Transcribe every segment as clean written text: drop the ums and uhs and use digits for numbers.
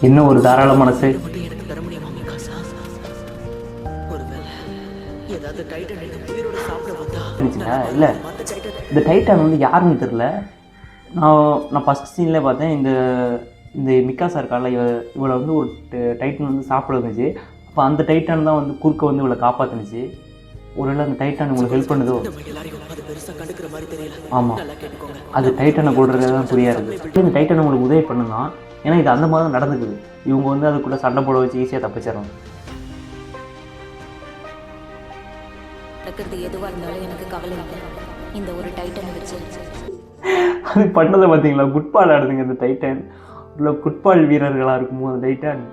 இன்னும் ஒரு தாராள மனசு இல்லை. இந்த டைட்டன் வந்து யாருன்னு தெரில. நான் ஃபஸ்ட் சீன்லேயே பார்த்தேன். இந்த இந்த மிக்காசா இருக்கால, இவளை வந்து ஒரு டைட்டன் வந்து சாப்பிட வந்துச்சு. அப்போ அந்த டைட்டன் தான் வந்து குறுக்க வந்து இவளை காப்பாற்றுனுச்சு. ஒருவேளை அந்த டைட்டன் உங்களுக்கு ஹெல்ப் பண்ணுதோ? ஆமாம், அது டைட்டனை கொடுறது தான் புரியாது. இந்த டைட்டன் உங்களுக்கு உதவி பண்ணுதான். ஏன்னா இது அந்த மாதிரி தான் நடந்துக்குது. இவங்க வந்து அதுக்குள்ளே சண்டை போட வச்சு ஈஸியாக தப்பிச்சிடணும். எதுவாக இருந்தாலும் எனக்கு கவலை இல்லை. இந்த ஒரு டைட்டனை வச்சு அது பண்ணதை பார்த்தீங்களா? ஃபுட்பால் ஆடுதுங்க இந்த டைட்டன். உள்ள ஃபுட்பால் வீரர்களாக இருக்குமோ அந்த டைட்டன்.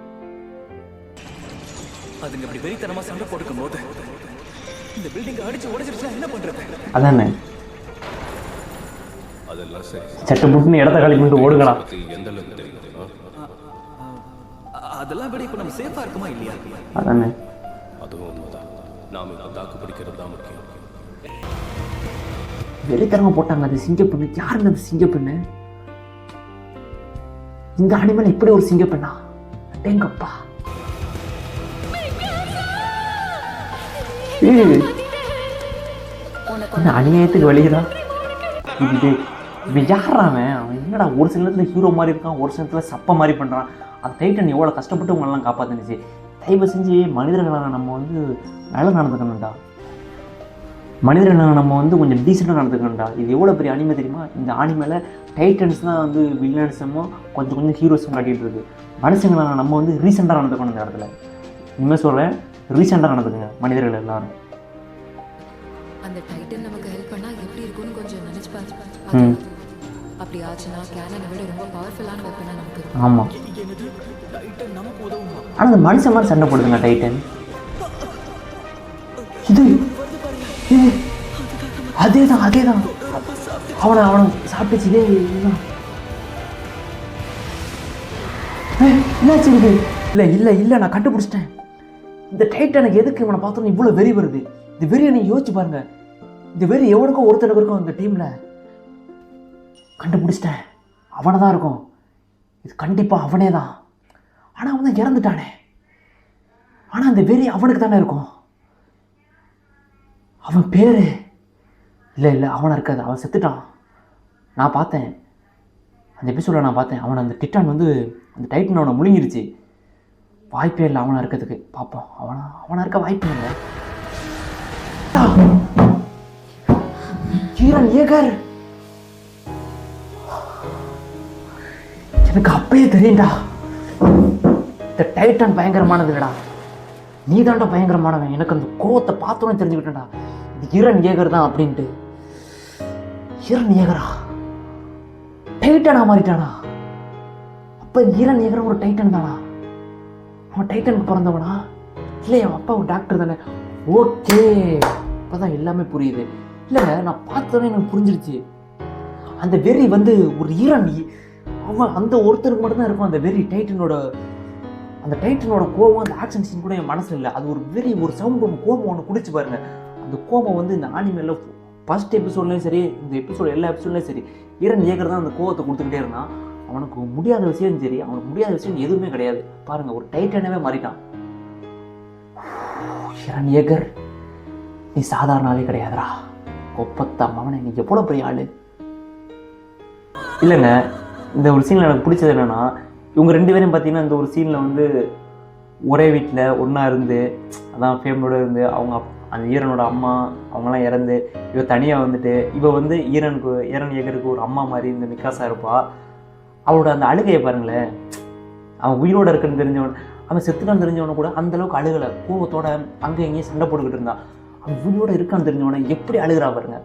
அதுங்க அப்படி வெறித்தனமா சண்டை போட்டுக்கும் போது இந்த பில்டிங் அடிச்சு உடைச்சிருச்சா என்ன பண்றது? அதானே, அதெல்லாம் சரி. சட்ட புட்டுன்னு இடத்த காலி பண்ணிட்டு ஓடுங்களா? எந்த அளவுக்கு தெரியும்? அதெல்லாம் விட இப்போ நம்ம சேஃபா இருக்குமா இல்லையா? அதானே, அதுவும் உண்மைதான். நாம இதை தாக்கு பிடிக்கிறது தான் முக்கியம். வெளித்தரமா போட்டாங்க. அது சிங்கப்பெண்ணு. யாருங்க அது சிங்கப்பெண்ணு? இந்த அனிமல் இப்படி ஒரு சிங்கப்பெண்ணா? எங்கப்பா அநியாயத்துக்கு வெளியதான் யாராவன்? அவன் என்னடா ஒரு சில நேரத்தில் ஹீரோ மாதிரி இருக்கான், ஒரு சில நேரத்தில் சப்ப மாதிரி பண்ணுறான். அந்த டைட்டன் எவ்வளோ கஷ்டப்பட்டு உங்களெல்லாம் காப்பாற்றுனுச்சு. தயவு செஞ்சு மனிதர்களான நம்ம வந்து நல்லா நடந்துக்கணும்டா. மனிதர்களான நம்ம வந்து கொஞ்சம் டீசெண்டாக நடந்துக்கணும்டா. இது எவ்வளோ பெரிய அனிமை தெரியுமா? இந்த அனிமையில் டைட்டன்ஸ் தான் வந்து வில்லன்ஸமும் கொஞ்சம் ஹீரோஸும் காட்டிகிட்டு இருக்கு. மனுஷங்களான நம்ம வந்து ரீசெண்டாக நடந்துக்கணும். இந்த இடத்துல இனிமேல் சொல்கிறேன், ரீசெண்டாக நடந்துக்குங்க மனிதர்கள் எல்லாரும். அந்த டைட்டன் நமக்கு ஹெல்ப் பண்ணா எப்படி இருக்கும்னு கொஞ்சம் நினைச்சு பாருங்க. அப்படி ஆச்சுன்னா கேனனை விட ரொம்ப பவர்ஃபுல்லான வெப்பனா நமக்கு இருக்கும். ஆமாம், ஆனால் அந்த மனுஷன் மாதிரி சண்டை போடுதுங்க டைட்டன். இது அதேதான் அதேதான். அவனை சாப்பிட்டுச்சு. இதே இதுதான். என்னாச்சு இது? இல்லை இல்லை இல்லை, நான் கண்டுபிடிச்சிட்டேன். இந்த டைட்டனுக்கு எதுக்கு இவனை பார்த்தோன்னு இவ்வளோ வெறி வருது? இந்த வெறியை நீங்கள் யோசிச்சு பாருங்க. இந்த வெறி எவனுக்கும் ஒருத்தனுக்கு இருக்கும் இந்த டீமில். கண்டுபிடிச்சிட்டேன், அவனை தான் இருக்கும். இது கண்டிப்பாக அவனே தான். ஆனால் அவன் தான் இறந்துட்டானே. ஆனால் அந்த வெறி அவனுக்கு தானே இருக்கும். அவன் பேர் இல்லை இல்லை, அவனை இருக்காது. அவன் செத்துட்டான். நான் பார்த்தேன், அந்த எபிசோடில் நான் பார்த்தேன். அவனை அந்த டிட்டான் வந்து அந்த டைட்டன் அவனை முழுங்கிருச்சு. வாய்ப்பே இல்லை அவனை இருக்கிறதுக்கு. பார்ப்போம், அவனை இருக்க வாய்ப்பே இல்லை. ஈரன் ஏகர், எனக்கு அப்பயே தெரியும்டா இந்த டைட்டன் பயங்கரமானது இல்லடா. நீ தான்டா பயங்கரமானவன். எனக்கு அந்த கோவத்தை பார்த்தோன்னே தெரிஞ்சுக்கிட்டேன்டா, இது ஈரன் ஏகர் தான் அப்படின்ட்டு. ஈரன் ஏகரா டைட்டனா மாறிட்டானா? அப்ப ஈரன் ஏகர் ஒரு டைட்டன் தானா? அவன் டைட்டனுக்கு பிறந்தவனா? இல்லை, அவன் அப்பா ஒரு டாக்டர் தானே. ஓகே, இப்போதான் எல்லாமே புரியுது. இல்லை, நான் பார்த்தோன்னே எனக்கு புரிஞ்சிருச்சு. அந்த வெறி வந்து ஒரு ஈரன், அவன் அந்த ஒருத்தருக்கு மட்டும்தான் இருக்கும் அந்த வெறி. அந்த டைட்டனோட கோபம், அந்த ஆக்ஷன் சீன் கூட என் மனசில் இல்லை. அது ஒரு வெறி, ஒரு சவுண்ட், ஒன்று கோபம் ஒன்று குடிச்சு பாருங்க. அந்த கோபம் வந்து இந்த ஆனிமேல ஃபர்ஸ்ட் எபிசோட்லேயும் சரி, இந்த எபிசோட் எல்லா எபிசோட்லேயும் சரி, ஈரன் ஏகர் தான் அந்த கோபத்தை கொடுத்துக்கிட்டே இருந்தான். அவனுக்கு முடியாத விஷயம் சரி, அவனுக்கு முடியாத விஷயம் எதுவுமே கிடையாது. பாருங்க, ஒரு டைட்டனவே மாறிட்டான். ஈரன் ஏகர், நீ சாதாரண ஆளே கிடையாதுடா. ஒப்பத்தாம் அவனை, நீ எவ்வளோ பெரிய ஆளு. இல்லைங்க, இந்த ஒரு சீனில் எனக்கு பிடிச்சது என்னென்னா, இவங்க ரெண்டு பேரும் பார்த்தீங்கன்னா இந்த ஒரு சீனில் வந்து ஒரே வீட்டில் ஒன்றா இருந்து, அதான் ஃபேமிலியோடு இருந்து, அவங்க அந்த ஈரனோட அம்மா அவங்களாம் இறந்து, இவ தனியாக வந்துட்டு, இவ வந்து ஈரன் ஏகருக்கு ஒரு அம்மா மாதிரி இந்த மிக்காசா இருப்பா. அவளோட அந்த அழுகையை பாருங்களேன். அவன் உயிரோடு இருக்குன்னு தெரிஞ்சவன், அவன் செத்துட்டான்னு தெரிஞ்சவனை கூட அந்தளவுக்கு அழுகலை. கோவத்தோட அங்கே எங்கேயும் சண்டை போட்டுக்கிட்டு இருந்தான். அவன் உயிரோடு இருக்கான்னு தெரிஞ்சவனை எப்படி அழுகிறா பாருங்க.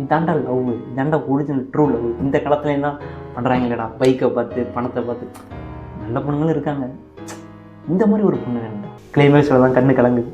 இதாண்டா லவ், இதாண்டா ஒரிஜினல் ட்ரூ லவ். இந்த காலத்துல என்ன பண்ணுறாங்க இல்லைடா, பைக்கை பார்த்து பணத்தை பார்த்து. நல்ல பொண்ணுங்களும் இருக்காங்க, இந்த மாதிரி ஒரு பொண்ணு வேண்டாம். கிளைமேக்ஸில் தான் கண்ணு கலங்குது.